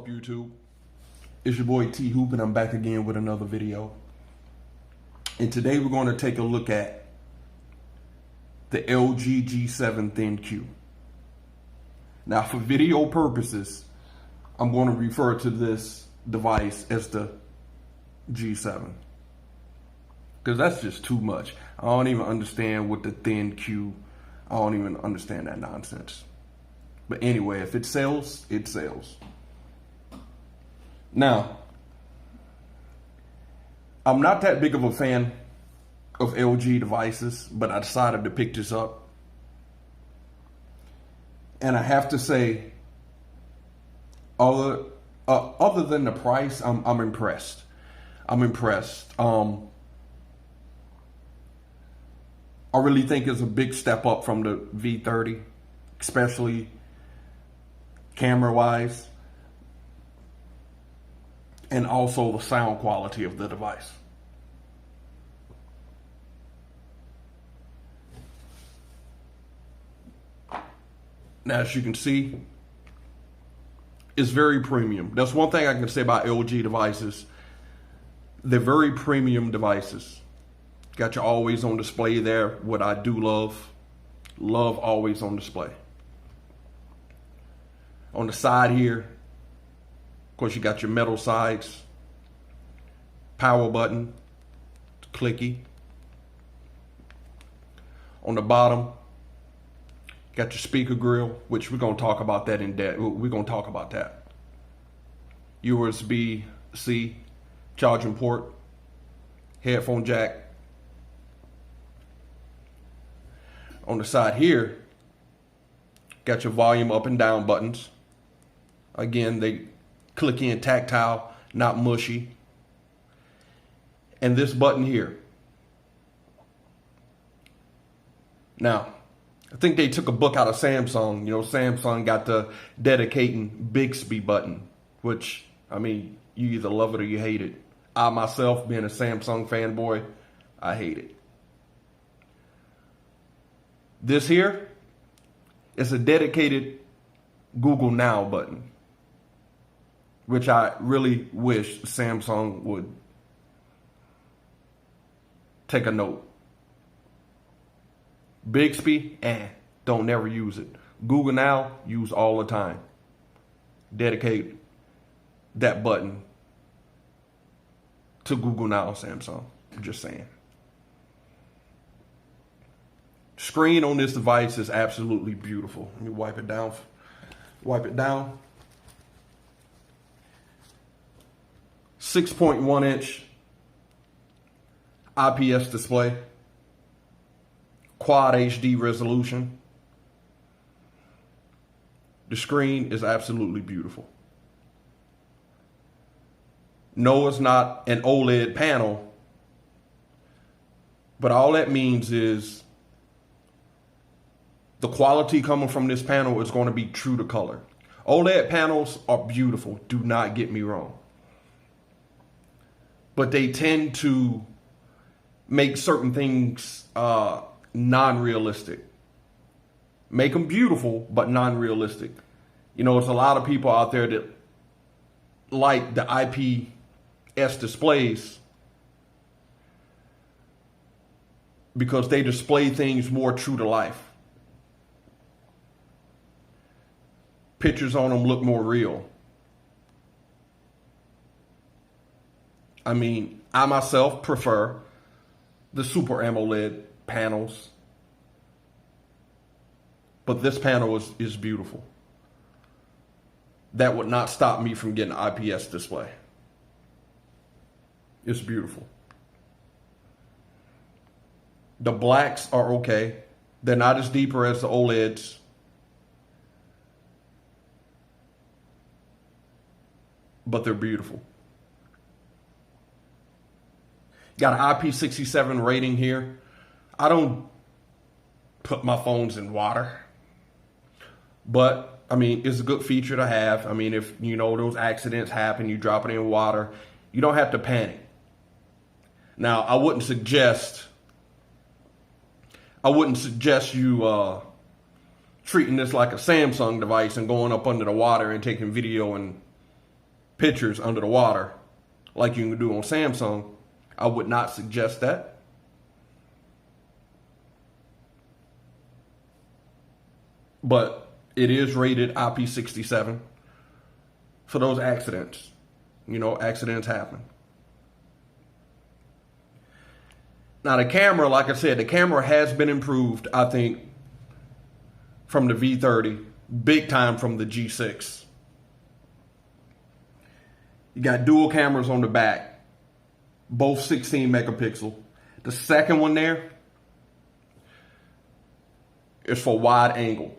up, YouTube? It's your boy T Hoop, and I'm back again with another video. And today we're going to take a look at the LG G7 ThinQ. Now, for video purposes, I'm going to refer to this device as the G7, because that's just too much. I don't even understand what the ThinQ. I don't even understand that nonsense. But anyway, if it sells, it sells. Now, I'm not that big of a fan of LG devices, but I decided to pick this up. And I have to say, other than the price, I'm impressed. I'm impressed. I really think it's a big step up from the V30, especially camera-wise, and also the sound quality of the device. Now, as you can see, it's very premium. That's one thing I can say about LG devices. They're very premium devices. Got your always on display there, what I do love always on display. On the side here, of course, you got your metal sides, power button, clicky. On the bottom, got your speaker grill, which we're going to talk about that in depth. We're going to talk about that. USB-C charging port, headphone jack. On the side here, got your volume up and down buttons. Again, they click in tactile, not mushy. And this button here. Now, I think they took a book out of Samsung. You know, Samsung got the dedicating Bixby button, which, I mean, you either love it or you hate it. I myself, being a Samsung fanboy, I hate it. This here is a dedicated Google Now button, which I really wish Samsung would take a note. Bixby, don't never use it. Google Now, use all the time. Dedicate that button to Google Now, Samsung. I'm just saying. Screen on this device is absolutely beautiful. Let me wipe it down. Wipe it down. 6.1 inch IPS display. Quad HD resolution. The screen is absolutely beautiful. No, it's not an OLED panel, but all that means is the quality coming from this panel is going to be true to color. OLED panels are beautiful, do not get me wrong. But they tend to make certain things non-realistic. Make them beautiful, but non-realistic. You know, there's a lot of people out there that like the IPS displays because they display things more true to life. Pictures on them look more real. I mean, I myself prefer the Super AMOLED panels, but this panel is beautiful. That would not stop me from getting an IPS display. It's beautiful. The blacks are okay. They're not as deeper as the OLEDs. But they're beautiful. Got an IP67 rating here. I don't put my phones in water, but I mean, it's a good feature to have. I mean, if you know those accidents happen, you drop it in water, you don't have to panic. Now, I wouldn't suggest you treating this like a Samsung device and going up under the water and taking video and pictures under the water like you can do on Samsung. I would not suggest that. But it is rated IP67 for those accidents. You know, accidents happen. Now the camera, like I said, the camera has been improved, I think, from the V30, big time from the G6. You got dual cameras on the back, both 16 megapixel. The second one there is for wide angle.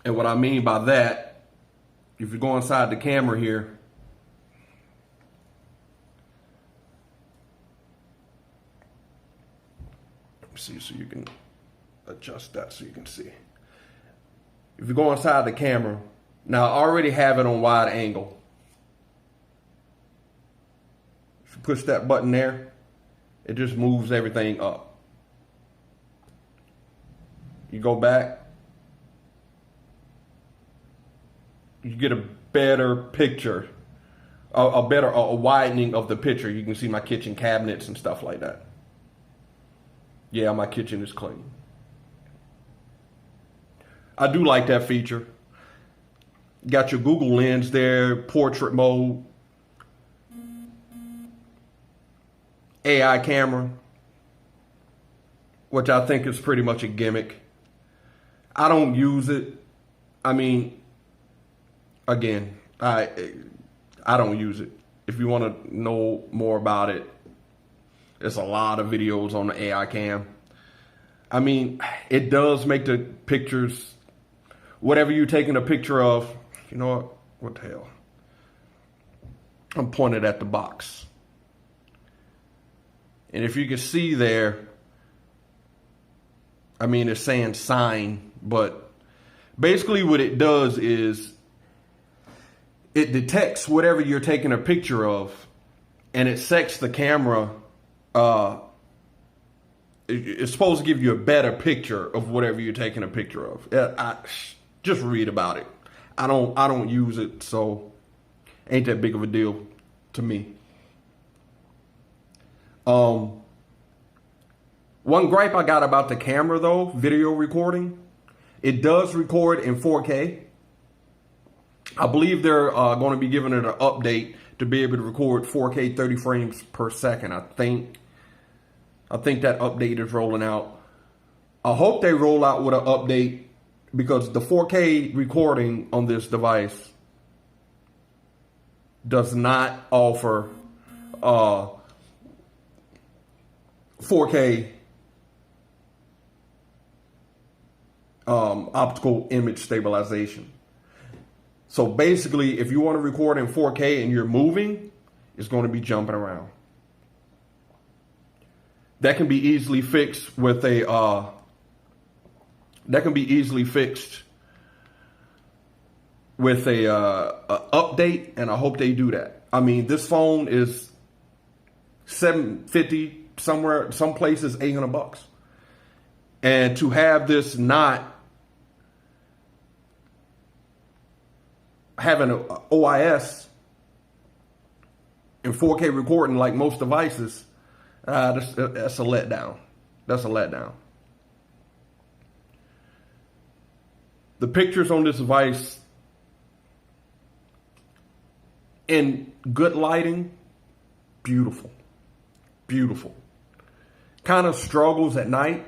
And what I mean by that, if you go inside the camera here, see, so you can adjust that so you can see. If you go inside the camera, now I already have it on wide angle. If you push that button there, it just moves everything up. You go back, you get a better picture, a widening of the picture. You can see my kitchen cabinets and stuff like that. Yeah, my kitchen is clean. I do like that feature. Got your Google Lens there, portrait mode, AI camera, which I think is pretty much a gimmick. I don't use it. I mean, again, I don't use it. If you want to know more about it, there's a lot of videos on the AI cam. I mean, it does make the pictures, whatever you're taking a picture of, you know what the hell? I'm pointed at the box. And if you can see there, I mean, it's saying sign, but basically what it does is it detects whatever you're taking a picture of, and it sets the camera. It's supposed to give you a better picture of whatever you're taking a picture of. Just read about it. I don't use it, so ain't that big of a deal to me. One gripe I got about the camera though, video recording, it does record in 4K. I believe they're going to be giving it an update to be able to record 4K 30 frames per second. I think that update is rolling out. I hope they roll out with an update, because the 4K recording on this device does not offer 4K optical image stabilization. So basically, if you want to record in 4K and you're moving, it's going to be jumping around. That can be easily fixed with a update, and I hope they do that. I mean, this phone is $750 somewhere, some places $800, and to have this not having an OIS and 4K recording like most devices, that's a letdown. That's a letdown. The pictures on this device in good lighting, beautiful. Beautiful. Kind of struggles at night.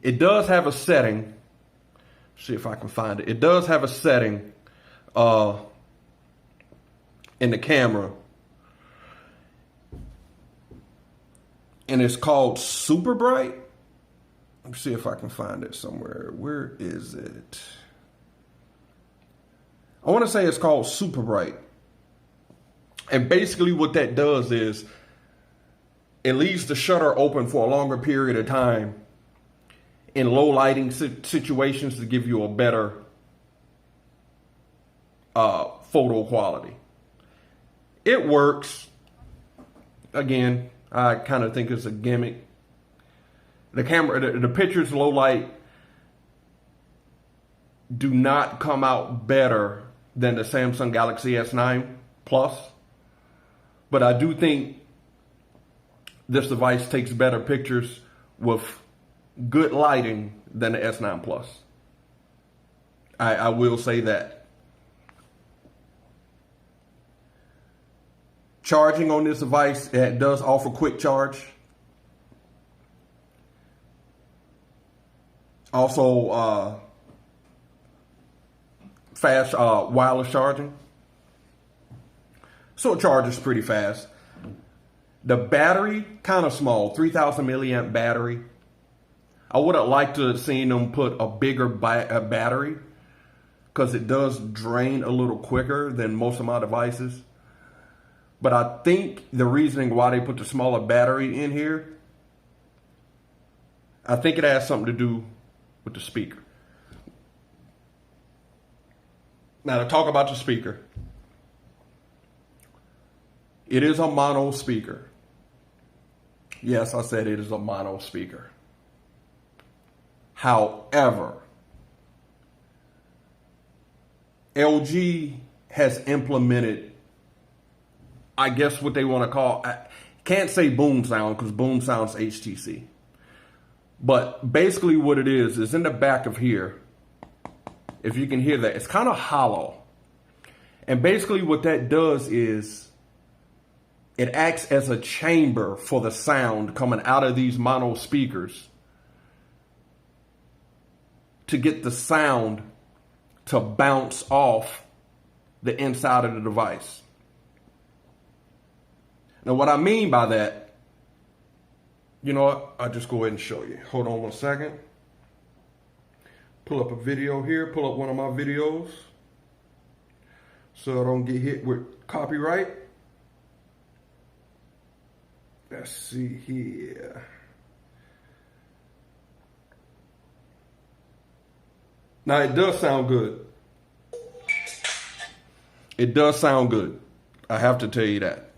It does have a setting. See if I can find it. It does have a setting in the camera, and it's called super bright. Let me see if I can find it somewhere. Where is it? I want to say it's called super bright. And basically what that does is it leaves the shutter open for a longer period of time in low lighting situations to give you a better photo quality. It works. Again, I kind of think it's a gimmick. The camera, the pictures low light do not come out better than the Samsung Galaxy S9 Plus. But I do think this device takes better pictures with good lighting than the S9 Plus. I will say that. Charging on this device, it does offer quick charge. Also, fast wireless charging. So it charges pretty fast. The battery, kind of small, 3,000 milliamp battery. I would have liked to have seen them put a bigger battery because it does drain a little quicker than most of my devices. But I think the reasoning why they put the smaller battery in here, I think it has something to do with the speaker. Now to talk about the speaker. It is a mono speaker. Yes, I said it is a mono speaker. However, LG has implemented, I guess what they want to call, I can't say boom sound because boom sound's HTC. But basically what it is in the back of here, if you can hear that, it's kind of hollow. And basically what that does is it acts as a chamber for the sound coming out of these mono speakers to get the sound to bounce off the inside of the device. Now, what I mean by that, you know what? I'll just go ahead and show you. Hold on 1 second. Pull up a video here. Pull up one of my videos so I don't get hit with copyright. Let's see here. Now, it does sound good. It does sound good. I have to tell you that.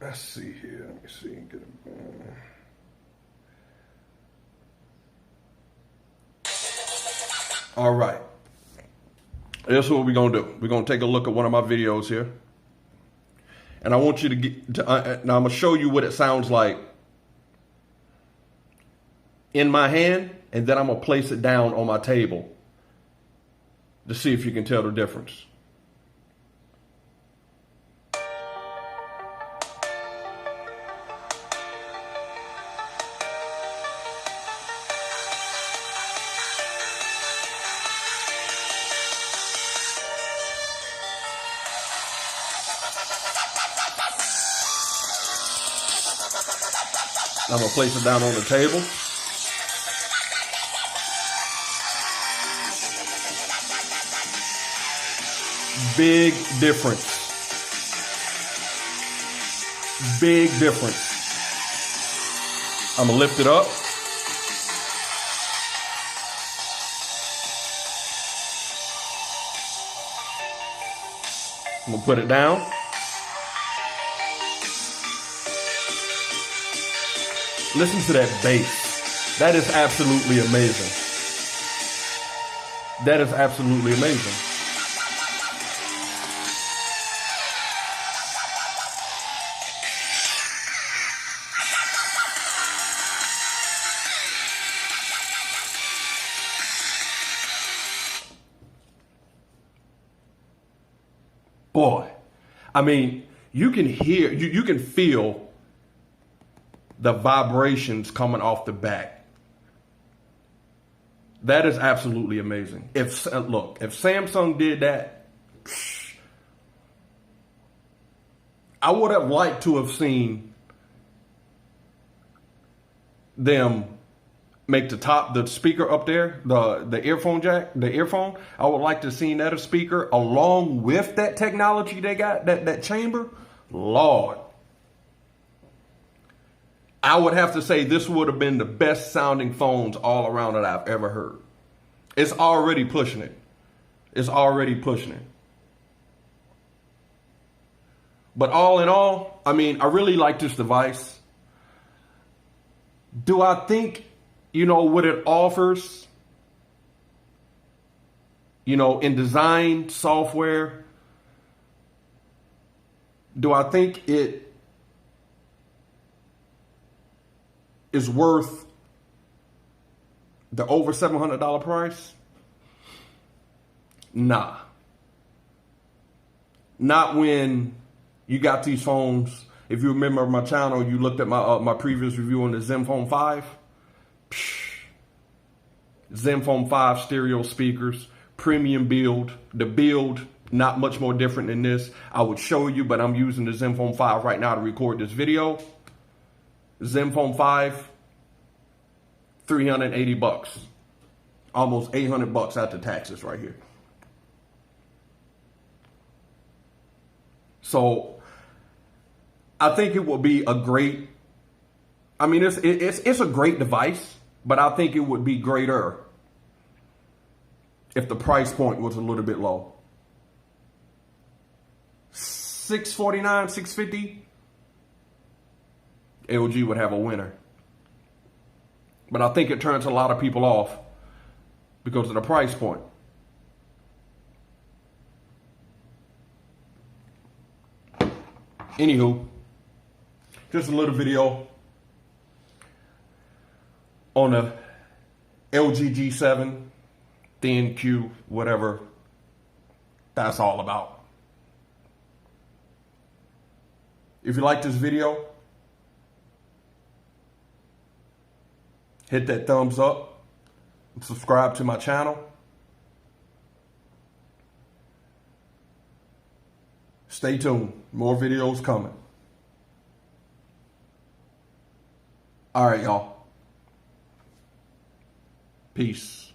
Let's see here. Let me see. Get it back. All right. This is what we're going to do. We're going to take a look at one of my videos here. And I want you to get to, now I'm going to show you what it sounds like in my hand, and then I'm going to place it down on my table to see if you can tell the difference. I'm going to place it down on the table. Big difference. Big difference. I'm going to lift it up. I'm going to put it down. Listen to that bass. That is absolutely amazing. That is absolutely amazing. Boy, I mean, you can hear, you can feel the vibrations coming off the back. That is absolutely amazing. If Samsung did that, I would have liked to have seen them make the speaker up there, the earphone jack, the earphone. I would like to have seen that a speaker along with that technology they got, that chamber. Lord, I would have to say this would have been the best sounding phones all around that I've ever heard. It's already pushing it. It's already pushing it. But all in all, I mean, I really like this device. Do I think, what it offers You know, in design software, do I think it is worth the over $700 price? Nah. Not when you got these phones. If you remember my channel, you looked at my previous review on the Zenfone 5. Zenfone 5 stereo speakers, premium build. The build, not much more different than this. I would show you, but I'm using the Zenfone 5 right now to record this video. Zenfone 5, 380 bucks. Almost 800 bucks after taxes right here. So I think it would be a great, I mean, it's a great device, but I think it would be greater if the price point was a little bit low. $649, $650, LG would have a winner. But I think it turns a lot of people off because of the price point. Anywho, just a little video on the LG G7 ThinQ, whatever that's all about. If you like this video, hit that thumbs up and subscribe to my channel. Stay tuned. More videos coming. All right, y'all. Peace.